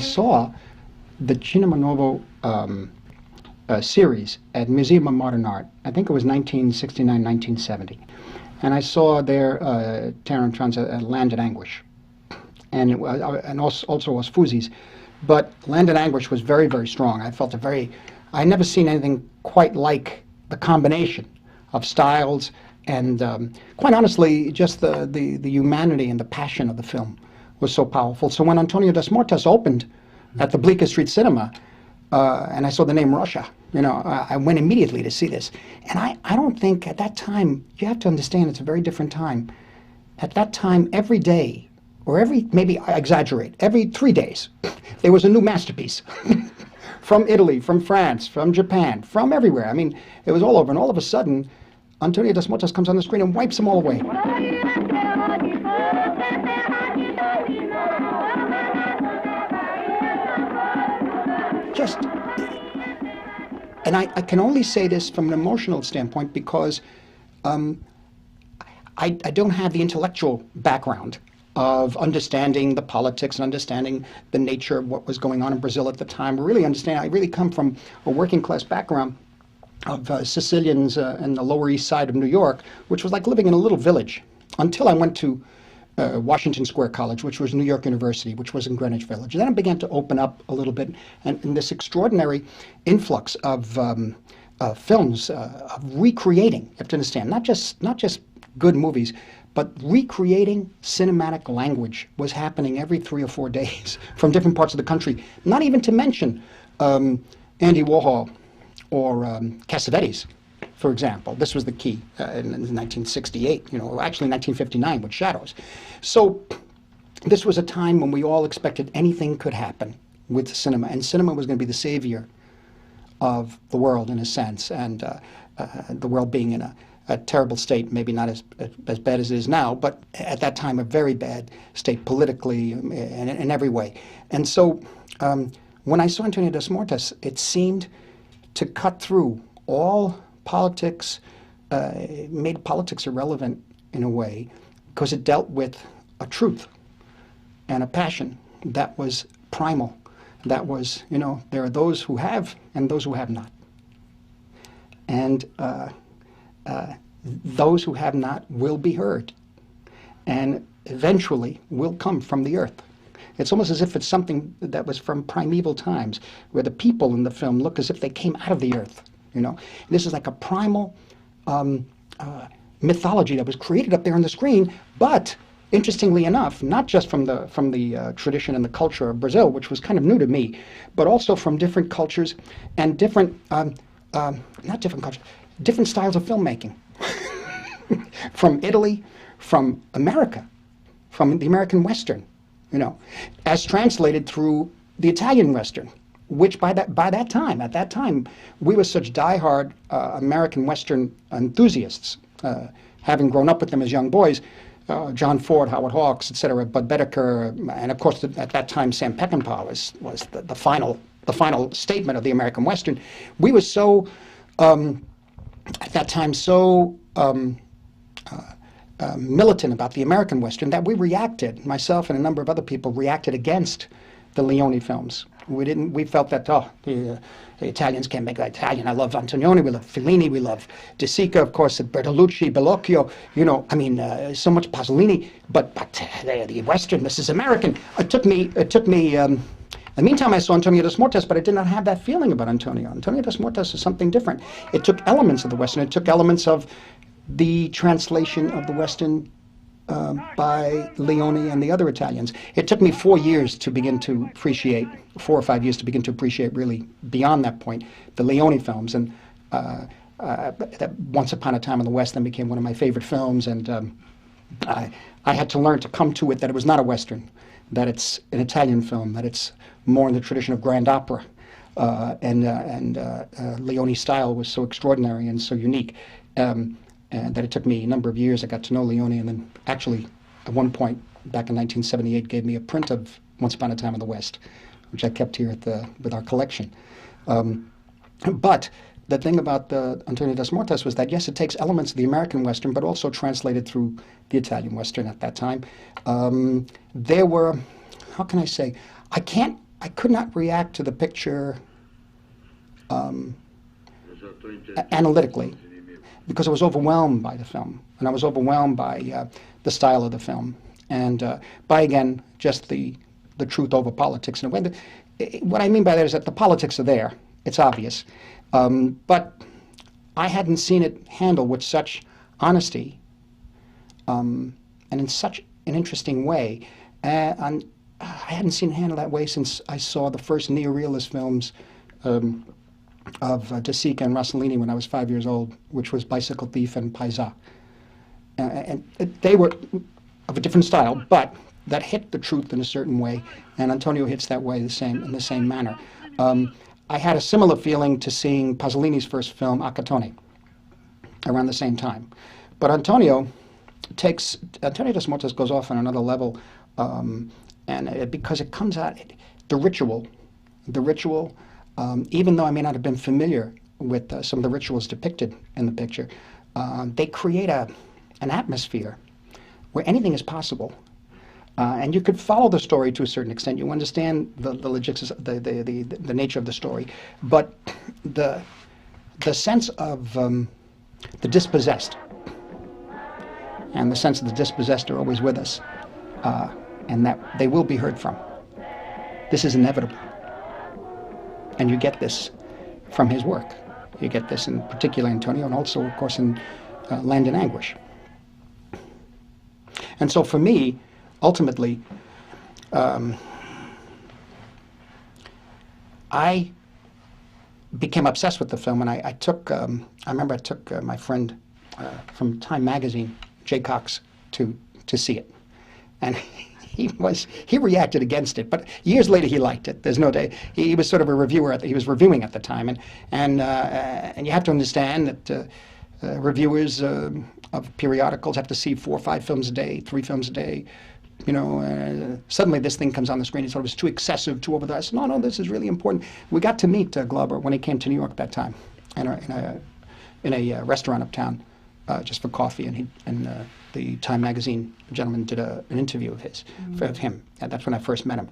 saw the Cinema Novo series at Museum of Modern Art. I think it was 1969, 1970. And I saw there Terence Tran's Land in Anguish. And it was, and also was Fuzi's. But Land in Anguish was very, very strong. I felt I'd never seen anything quite like the combination of styles and, quite honestly, just the humanity and the passion of the film was so powerful. So when Antonio Das Mortas opened at the Bleecker Street Cinema, and I saw the name Russia, I went immediately to see this. And I don't think at that time, you have to understand it's a very different time. At that time, every day, or maybe I exaggerate, every 3 days, there was a new masterpiece. From Italy, from France, from Japan, from everywhere. I mean, it was all over. And all of a sudden, Antonio Das Mortas comes on the screen and wipes them all away. And I can only say this from an emotional standpoint because I don't have the intellectual background of understanding the politics and understanding the nature of what was going on in Brazil at the time. I really come from a working class background of Sicilians in the Lower East Side of New York, which was like living in a little village, until I went to Washington Square College, which was New York University, which was in Greenwich Village. And then it began to open up a little bit, and this extraordinary influx of films, of recreating, you have to understand, not just good movies, but recreating cinematic language was happening every 3 or 4 days from different parts of the country. Not even to mention Andy Warhol or Cassavetes, for example. This was the key in 1968, actually 1959 with Shadows. So this was a time when we all expected anything could happen with cinema, and cinema was going to be the savior of the world in a sense, and the world being in a terrible state, maybe not as bad as it is now, but at that time a very bad state politically and in every way. And so when I saw Antonio Das Mortas, it seemed to cut through all politics, made politics irrelevant in a way, because it dealt with a truth and a passion that was primal. That was, there are those who have and those who have not. And those who have not will be heard, and eventually will come from the earth. It's almost as if it's something that was from primeval times, where the people in the film look as if they came out of the earth. This is like a primal mythology that was created up there on the screen, but interestingly enough, not just from the tradition and the culture of Brazil, which was kind of new to me, but also from different cultures and different styles of filmmaking. From Italy, from America, from the American Western, as translated through the Italian Western, which at that time, we were such diehard American Western enthusiasts, having grown up with them as young boys, John Ford, Howard Hawks, etc., Bud Bedecker, and of course at that time Sam Peckinpah was the final statement of the American Western. We were so at that time so militant about the American Western that we reacted, myself and a number of other people reacted against the Leone films. We felt that, the Italians can't make that Italian. I love Antonioni, we love Fellini, we love De Sica, of course, Bertolucci, Bellocchio, so much Pasolini, but the Western, this is American. It took me, in the meantime, I saw Antonio Das Mortas, but I did not have that feeling about Antonio. Antonio Das Mortas is something different. It took elements of the Western. It took elements of the translation of the Western by Leone and the other Italians. It took me 4 years to begin to appreciate, 4 or 5 years to begin to appreciate really beyond that point, the Leone films. And that Once Upon a Time in the West then became one of my favorite films. And I had to learn to come to it that it was not a Western, that it's an Italian film, that it's more in the tradition of grand opera. And Leone's style was so extraordinary and so unique. And that it took me a number of years. I got to know Leone, and then actually, at one point, back in 1978, gave me a print of Once Upon a Time in the West, which I kept here with our collection. But the thing about Antonio Das Mortas was that, yes, it takes elements of the American Western, but also translated through the Italian Western at that time. There were, how can I say, I can't I could not react to the picture analytically because I was overwhelmed by the film, and I was overwhelmed by the style of the film, and by, again, just the truth over politics. In a way, what I mean by that is that the politics are there. It's obvious. But I hadn't seen it handled with such honesty and in such an interesting way. And I hadn't seen it handled that way since I saw the first neorealist films of De Sica and Rossellini when I was 5 years old, which was Bicycle Thief and Paisa. And they were of a different style, but that hit the truth in a certain way, and Antonio hits that way in the same manner. I had a similar feeling to seeing Pasolini's first film, Accattone, around the same time. But Antonio das Mortes goes off on another level, because it comes out, the ritual, even though I may not have been familiar with some of the rituals depicted in the picture, they create an atmosphere where anything is possible. And you could follow the story to a certain extent. You understand the logistics, the nature of the story, but the sense of the dispossessed and the sense of the dispossessed are always with us, and that they will be heard from. This is inevitable, and you get this from his work. You get this in particular Antonio, and also, of course, in Land in Anguish. And so, for me, ultimately, I became obsessed with the film, and I remember I took my friend from Time magazine, Jay Cox, to see it, and he reacted against it, but years later he liked it. There's no day. He was sort of a reviewer. He was reviewing at the time, and you have to understand that reviewers of periodicals have to see 4 or 5 films a day, 3 films a day. Suddenly this thing comes on the screen. He thought it was too excessive, too over the. I said, no, this is really important. We got to meet Glauber when he came to New York that time, in a restaurant uptown, just for coffee, and the Time magazine gentleman did an interview of him, and that's when I first met him.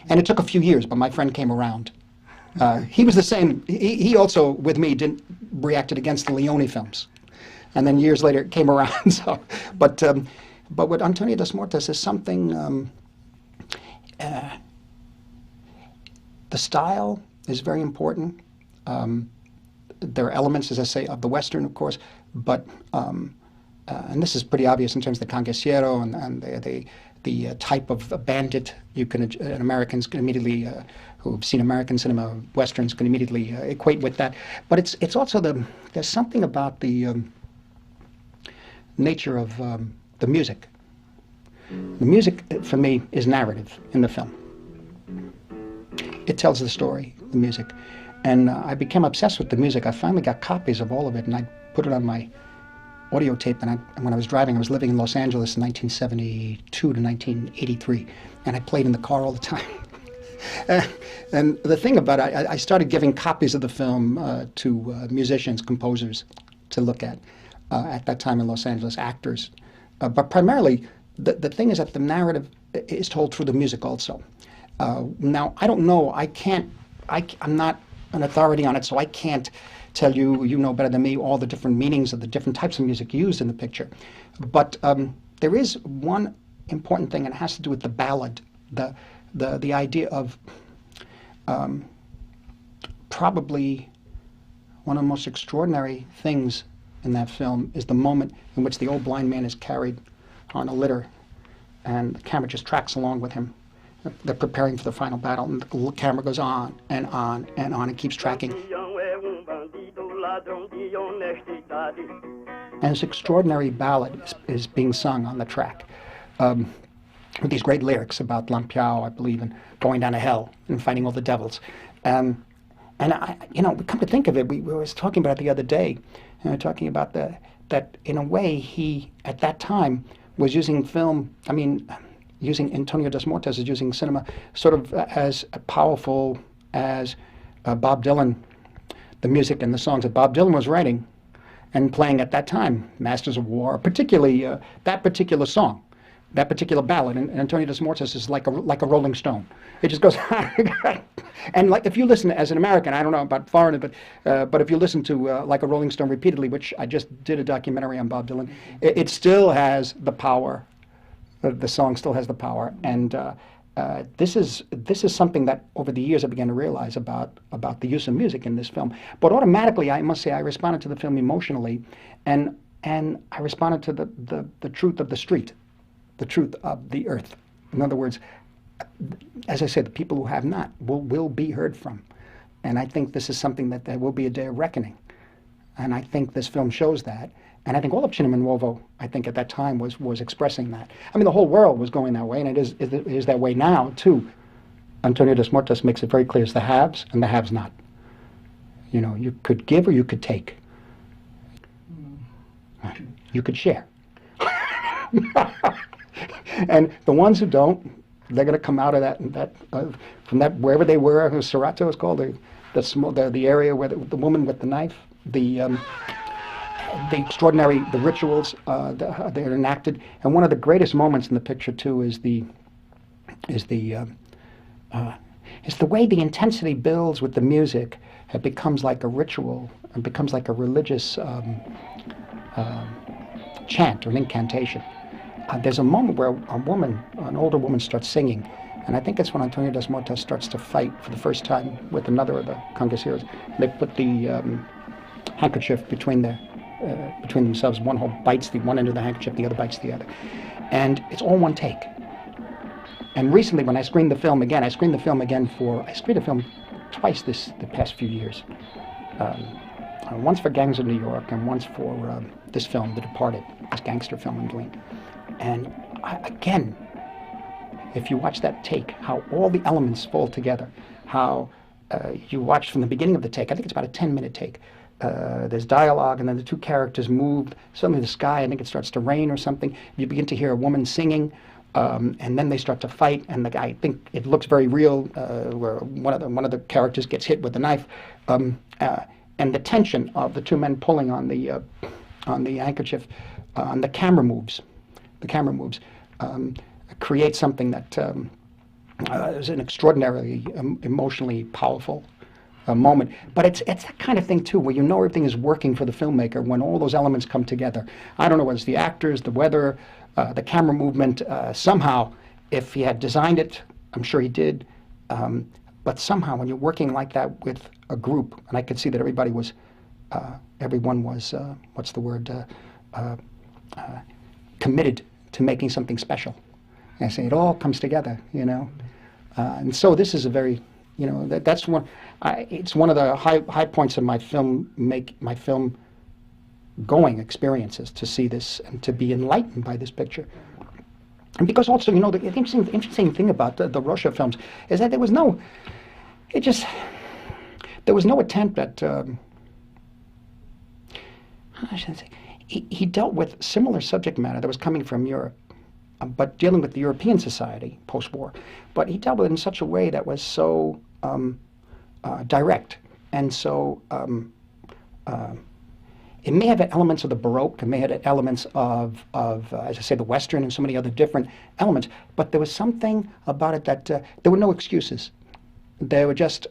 And it took a few years, but my friend came around. He was the same. He also, with me, reacted against the Leone films, and then years later it came around. So, but with Antonio das Mortes is something. The style is very important. There are elements, as I say, of the Western, of course, but and this is pretty obvious in terms of the conquistero and the type of bandit. Americans can immediately, who've seen American cinema, Westerns can immediately equate with that. But it's also there's something about the nature of the music. The music, for me, is narrative in the film. It tells the story, the music. And I became obsessed with the music. I finally got copies of all of it, and I put it on my audio tape. And when I was driving, I was living in Los Angeles in 1972 to 1983, and I played in the car all the time. And the thing about it, I started giving copies of the film to musicians, composers to look at that time in Los Angeles, actors. But primarily, the thing is that the narrative is told through the music also. Now, I don't know, I'm not an authority on it, so I can't tell you, you know better than me, all the different meanings of the different types of music used in the picture. But there is one important thing, and it has to do with the ballad, the idea of probably one of the most extraordinary things in that film is the moment in which the old blind man is carried on a litter, and the camera just tracks along with him. They're preparing for the final battle, and the camera goes on and on and on and keeps tracking. And this extraordinary ballad is being sung on the track, with these great lyrics about Lampiao, I believe, and going down to hell and fighting all the devils. And come to think of it, we were talking about it the other day, talking about that in a way he, at that time, was using film, using Antonio das Mortes is using cinema sort of as powerful as Bob Dylan, the music and the songs that Bob Dylan was writing and playing at that time, Masters of War, particularly that particular song, That particular ballad, and Antonio de Mortis is like a Rolling Stone. It just goes, and like if you listen as an American, I don't know about foreigner, but if you listen to like a Rolling Stone repeatedly, which I just did a documentary on Bob Dylan, it still has the power. The song still has the power, and this is something that over the years I began to realize about the use of music in this film. But automatically, I must say, I responded to the film emotionally, and I responded to the truth of the street. The truth of the earth. In other words, as I said, the people who have not will be heard from. And I think this is something that there will be a day of reckoning. And I think this film shows that. And I think all of Cinema Nuovo, I think at that time, was expressing that. I mean, the whole world was going that way, and it is that way now, too. Antonio de Mortis makes it very clear it's the haves and the haves not. You know, you could give or you could take. You could share. And the ones who don't, they're going to come out of from that wherever they were. Serato is called the area where the woman with the knife, the extraordinary rituals they're enacted. And one of the greatest moments in the picture too is the way the intensity builds with the music. It becomes like a ritual. It becomes like a religious chant or an incantation. There's a moment where an older woman starts singing, and I think it's when Antonio de Mortis starts to fight for the first time with another of the congaceros. They put the handkerchief between themselves. One bites the one end of the handkerchief, the other bites the other. And it's all one take. And recently, when I screened the film again, I screened the film twice the past few years. Once for Gangs of New York, and once for this film, The Departed, this gangster film I'm doing. And again, if you watch that take, how all the elements fall together, how you watch from the beginning of the take, I think it's about a 10-minute take. There's dialogue, and then the two characters move. Suddenly the sky, I think it starts to rain or something. You begin to hear a woman singing, and then they start to fight, and I think it looks very real, where one of the characters gets hit with a knife, and the tension of the two men pulling on the handkerchief, the camera moves. The camera moves, create something that is an extraordinarily emotionally powerful moment. But it's that kind of thing too, where you know everything is working for the filmmaker when all those elements come together. I don't know whether it's the actors, the weather, the camera movement. Somehow, if he had designed it, I'm sure he did. But somehow, when you're working like that with a group, and I could see that everyone was, committed to making something special. And I say it all comes together, you know. And so this is a very, you know, that's one. It's one of the high points of my film going experiences, to see this and to be enlightened by this picture. And because also, you know, the interesting thing about the Rocha films is that there was no attempt at, how should I say, he dealt with similar subject matter that was coming from Europe, but dealing with the European society post-war. But he dealt with it in such a way that was so direct, and so it may have had elements of the Baroque, it may have had elements of as I say, the Western and so many other different elements, but there was something about it that there were no excuses. They were just,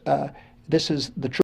this is the truth.